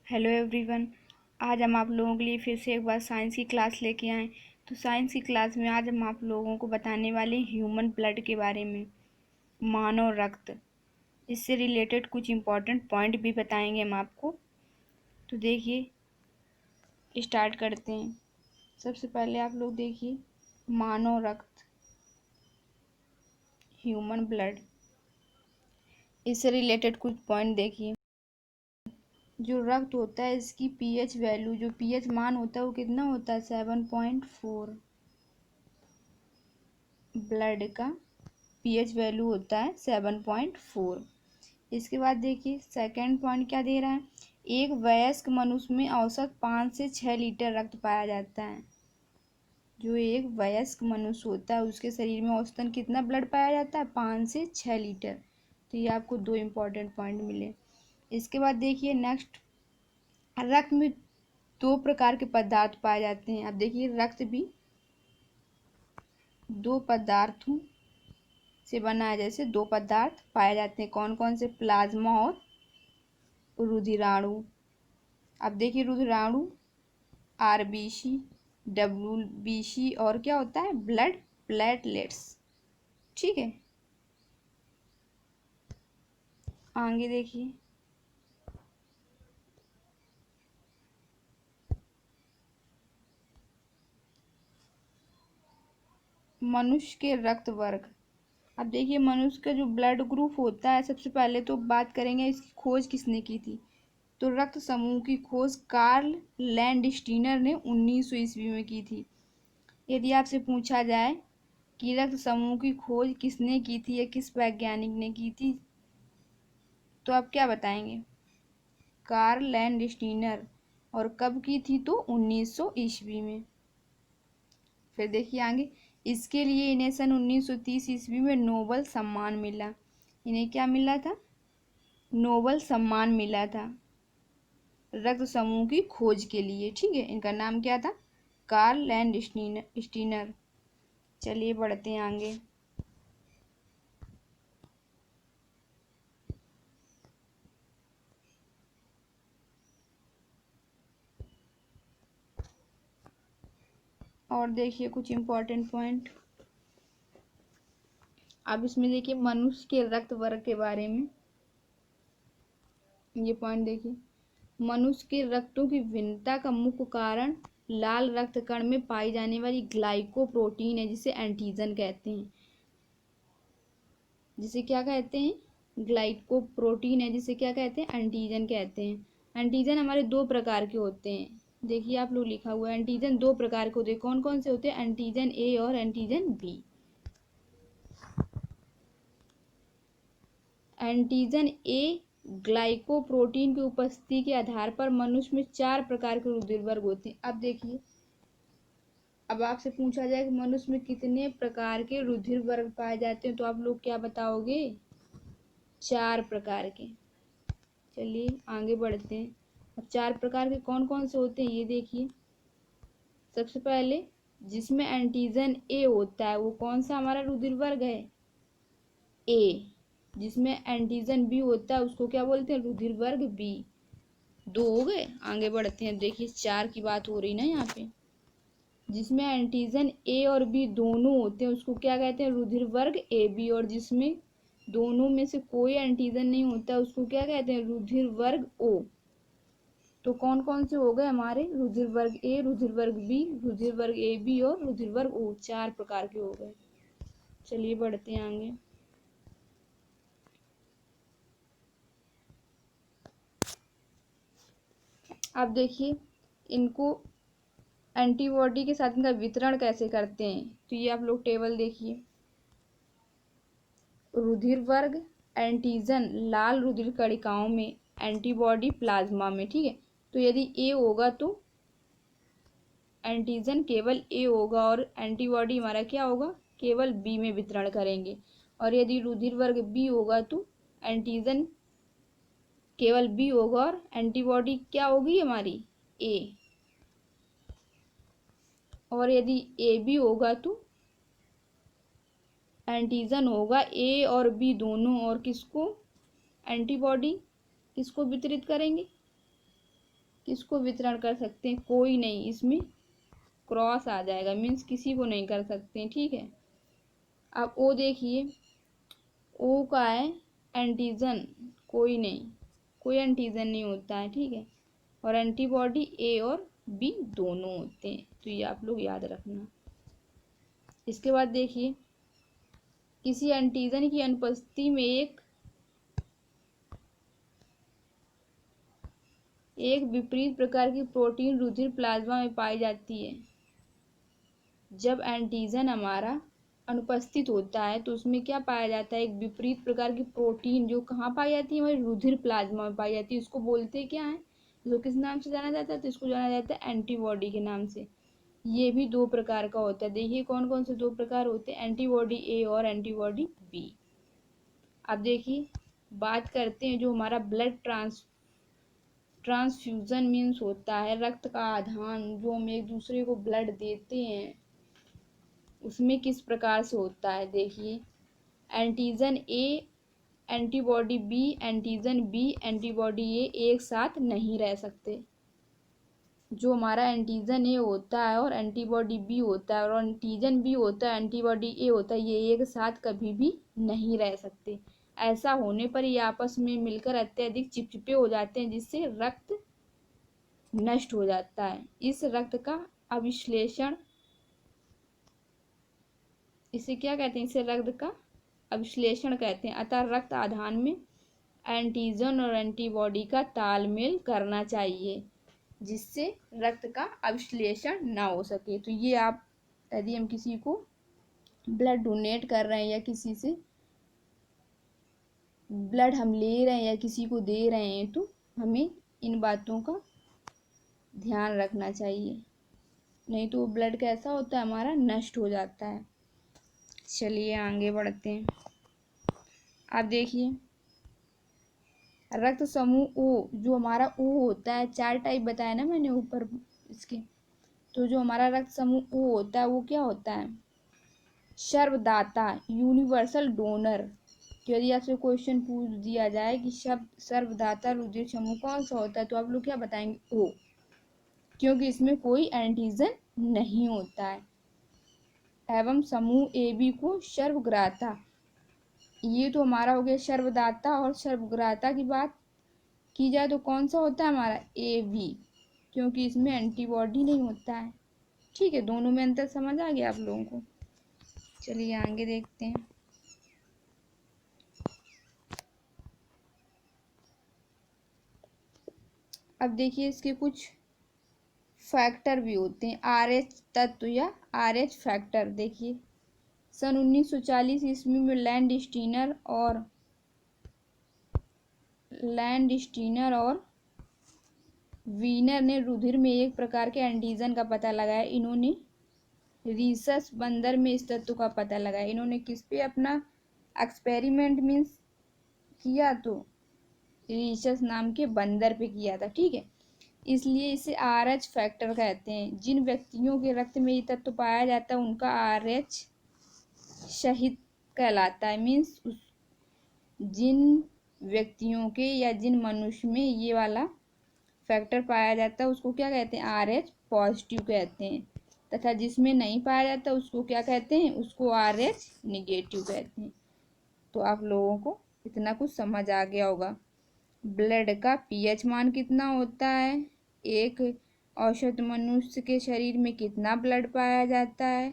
Hello everyone. आज हम आप लोगों के लिए फिर से एक बार साइंस की क्लास लेके आए। तो साइंस की क्लास में आज हम आप लोगों को बताने वाले हैं ह्यूमन ब्लड के बारे में, मानव रक्त। इससे रिलेटेड कुछ इम्पोर्टेंट पॉइंट भी बताएंगे हम आपको। तो देखिए, स्टार्ट करते हैं। सबसे पहले आप लोग देखिए, मानव रक्त, ह्यूमन ब्लड। इससे रिलेटेड कुछ पॉइंट देखिए। जो रक्त होता है इसकी पीएच वैल्यू, जो पीएच मान होता है वो कितना होता है? 7.4। ब्लड का पीएच वैल्यू होता है 7.4। इसके बाद देखिए सेकंड पॉइंट क्या दे रहा है। एक वयस्क मनुष्य में औसत 5 से 6 लीटर रक्त पाया जाता है। जो एक वयस्क मनुष्य होता है उसके शरीर में औसतन कितना ब्लड पाया जाता है? 5 से 6 लीटर। तो ये आपको दो इम्पोर्टेंट पॉइंट मिले। इसके बाद देखिए नेक्स्ट, रक्त में दो प्रकार के पदार्थ पाए जाते हैं। अब देखिए रक्त भी दो पदार्थों से बना है। जैसे दो पदार्थ पाए जाते हैं, कौन कौन से? प्लाज्मा और रुधिराणु। अब देखिए रुधिराणु आरबीसी, डब्ल्यूबीसी और क्या होता है? Blood platelets. ठीक है, आगे देखिए। मनुष्य के रक्त वर्ग। अब देखिए मनुष्य का जो ब्लड ग्रुप होता है, सबसे पहले तो बात करेंगे इसकी खोज किसने की थी। तो रक्त समूह की खोज कार्ल लैंडस्टीनर ने 1900 ईस्वी में की थी। यदि आपसे पूछा जाए कि रक्त समूह की खोज किसने की थी या किस वैज्ञानिक ने की थी, तो आप क्या बताएंगे? Karl Landsteiner. और कब की थी? तो 1900 ईस्वी में। फिर देखिए आगे, इसके लिए इन्हें सन 1930 ईस्वी में नोबल सम्मान मिला। इन्हें क्या मिला था? नोबल सम्मान मिला था रक्त समूह की खोज के लिए। ठीक है, इनका नाम क्या था? Karl Landsteiner. चलिए बढ़ते हैं आगे। और देखिए कुछ इम्पोर्टेंट पॉइंट। अब इसमें देखिए मनुष्य के रक्त वर्ग के बारे में ये पॉइंट देखिए। मनुष्य के रक्तों की भिन्नता का मुख्य कारण लाल रक्त कण में पाई जाने वाली ग्लाइकोप्रोटीन है, जिसे एंटीजन कहते हैं। जिसे क्या कहते हैं? ग्लाइकोप्रोटीन है, जिसे क्या कहते हैं? एंटीजन कहते हैं। एंटीजन हमारे दो प्रकार के होते हैं। देखिए आप लोग लिखा हुआ है एंटीजन दो प्रकार के होते हैं। कौन कौन से होते हैं? एंटीजन ए और antigen B. Antigen A glycoprotein की उपस्थिति के आधार पर मनुष्य में 4 प्रकार के रुधिर वर्ग होते हैं। अब देखिए, अब आपसे पूछा जाए कि मनुष्य में कितने प्रकार के रुधिर वर्ग पाए जाते हैं, तो आप लोग क्या बताओगे? 4 प्रकार के। चलिए आगे बढ़ते हैं। अब 4 प्रकार के कौन कौन से होते हैं ये देखिए। सबसे पहले जिसमें एंटीजन ए होता है वो कौन सा हमारा रुधिर वर्ग है? ए। जिसमें एंटीजन बी होता है उसको क्या बोलते हैं? रुधिर वर्ग बी। दो हो गए, आगे बढ़ते हैं। देखिए 4 की बात हो रही ना यहाँ पे। जिसमें एंटीजन ए और बी दोनों होते हैं उसको क्या कहते हैं? रुधिर वर्ग ए बी। और जिसमें दोनों में से कोई एंटीजन नहीं होता उसको क्या कहते हैं? रुधिर वर्ग ओ। तो कौन कौन से हो गए हमारे? रुधिर वर्ग ए, रुधिर वर्ग बी, रुधिर वर्ग ए बी और रुधिर वर्ग ओ। 4 प्रकार के हो गए। चलिए बढ़ते हैं आगे। अब देखिए इनको एंटीबॉडी के साथ इनका वितरण कैसे करते हैं, तो ये आप लोग टेबल देखिए। रुधिर वर्ग एंटीजन लाल रुधिर कणिकाओं में, एंटीबॉडी प्लाज्मा में। ठीक है, तो यदि ए होगा तो एंटीजन केवल ए होगा और एंटीबॉडी हमारा क्या होगा? केवल बी में वितरण करेंगे। और यदि रुधिर वर्ग बी होगा तो एंटीजन केवल बी होगा और एंटीबॉडी क्या होगी हमारी? ए। और यदि ए बी होगा तो एंटीजन होगा ए और बी दोनों, और किसको? एंटीबॉडी किसको वितरित करेंगे? किसको वितरण कर सकते हैं? कोई नहीं, इसमें क्रॉस आ जाएगा, मीन्स किसी को नहीं कर सकते। ठीक है, अब ओ देखिए, ओ का है एंटीजन, कोई नहीं, कोई एंटीजन नहीं होता है। ठीक है, और एंटीबॉडी ए और बी दोनों होते हैं, तो ये आप लोग याद रखना। इसके बाद देखिए, किसी एंटीजन की अनुपस्थिति में एक विपरीत प्रकार की प्रोटीन रुधिर प्लाज्मा में पाई जाती है। जब एंटीजन हमारा अनुपस्थित होता है तो उसमें क्या पाया जाता है? एक विपरीत प्रकार की प्रोटीन, जो कहाँ पाई जाती है? हमारे रुधिर प्लाज्मा में पाई जाती है। इसको बोलते क्या है? इसको किस नाम से जाना जाता है? तो इसको जाना जाता है एंटीबॉडी के नाम से। ये भी दो प्रकार का होता है। देखिए कौन कौन से दो प्रकार होते हैं, एंटीबॉडी ए और एंटीबॉडी बी। अब देखिए, बात करते हैं जो हमारा ब्लड ट्रांसफ्यूजन मीन्स होता है रक्त का आदान, जो हम एक दूसरे को ब्लड देते हैं, उसमें किस प्रकार से होता है? देखिए, antigen A antibody B, antigen B antibody A एक साथ नहीं रह सकते। जो हमारा एंटीजन ए होता है और एंटीबॉडी बी होता है, और एंटीजन बी होता है एंटीबॉडी ए होता है, ये एक साथ कभी भी नहीं रह सकते। ऐसा होने पर ये आपस में मिलकर अत्यधिक चिपचिपे हो जाते हैं, जिससे रक्त नष्ट हो जाता है। इस रक्त का अविश्लेषण, इसे क्या कहते हैं? इसे रक्त का अविश्लेषण कहते हैं। अतः रक्त आधान में एंटीजन और एंटीबॉडी का तालमेल करना चाहिए, जिससे रक्त का अविश्लेषण ना हो सके। तो ये आप, यदि हम किसी को ब्लड डोनेट कर रहे हैं या किसी से ब्लड हम ले रहे हैं या किसी को दे रहे हैं, तो हमें इन बातों का ध्यान रखना चाहिए, नहीं तो ब्लड कैसा होता है? हमारा नष्ट हो जाता है। चलिए आगे बढ़ते हैं। आप देखिए, रक्त समूह ओ, जो हमारा ओ होता है, 4 टाइप बताया ना मैंने ऊपर इसके। तो जो हमारा रक्त समूह ओ होता है वो क्या होता है? सर्वदाता, यूनिवर्सल डोनर। तो यदि आपसे क्वेश्चन पूछ दिया जाए कि शब्द सर्वदाता रुधिर समूह कौन सा होता है, तो आप लोग क्या बताएंगे? ओ, क्योंकि इसमें कोई एंटीजन नहीं होता है। एवं समूह ए बी को सर्वग्राता, ये तो हमारा हो गया सर्वदाता, और सर्वग्राता की बात की जाए तो कौन सा होता है हमारा? ए बी, क्योंकि इसमें एंटीबॉडी नहीं होता है। ठीक है, दोनों में अंतर समझ आ गया आप लोगों को। चलिए आगे देखते हैं। अब देखिए, इसके कुछ फैक्टर भी होते हैं, आरएच तत्व या आरएच फैक्टर। देखिए, सन 1940 ईस्वी में लैंडस्टीनर और वीनर ने रुधिर में एक प्रकार के एंटीजन का पता लगाया। इन्होंने रीसस बंदर में इस तत्व का पता लगाया। इन्होंने किस पे अपना एक्सपेरिमेंट मीन्स किया? तो रीसस नाम के बंदर पे किया था। ठीक है, इसलिए इसे आरएच फैक्टर कहते हैं। जिन व्यक्तियों के रक्त में ये तत्व पाया जाता है उनका आरएच शहीद कहलाता है। मीन्स जिन व्यक्तियों के या जिन मनुष्य में ये वाला फैक्टर पाया जाता है उसको क्या कहते हैं? आरएच पॉजिटिव कहते हैं। तथा जिसमें नहीं पाया जाता उसको क्या कहते हैं? उसको आरएच निगेटिव कहते हैं। तो आप लोगों को इतना कुछ समझ आ गया होगा। ब्लड का पीएच मान कितना होता है? एक औसत मनुष्य के शरीर में कितना ब्लड पाया जाता है?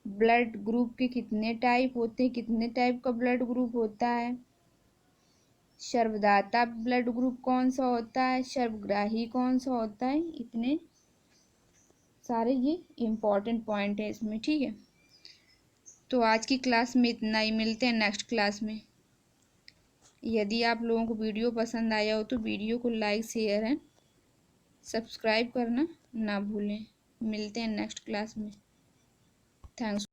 ब्लड ग्रुप के कितने टाइप होते हैं? कितने टाइप का ब्लड ग्रुप होता है? सर्वदाता ब्लड ग्रुप कौन सा होता है? सर्वग्राही कौन सा होता है? इतने सारे ये इम्पोर्टेंट पॉइंट है इसमें। ठीक है, तो आज की क्लास में इतना ही। मिलते हैं नेक्स्ट क्लास में। यदि आप लोगों को वीडियो पसंद आया हो तो वीडियो को लाइक शेयर एंड सब्सक्राइब करना ना भूलें। मिलते हैं नेक्स्ट क्लास में। थैंक्स।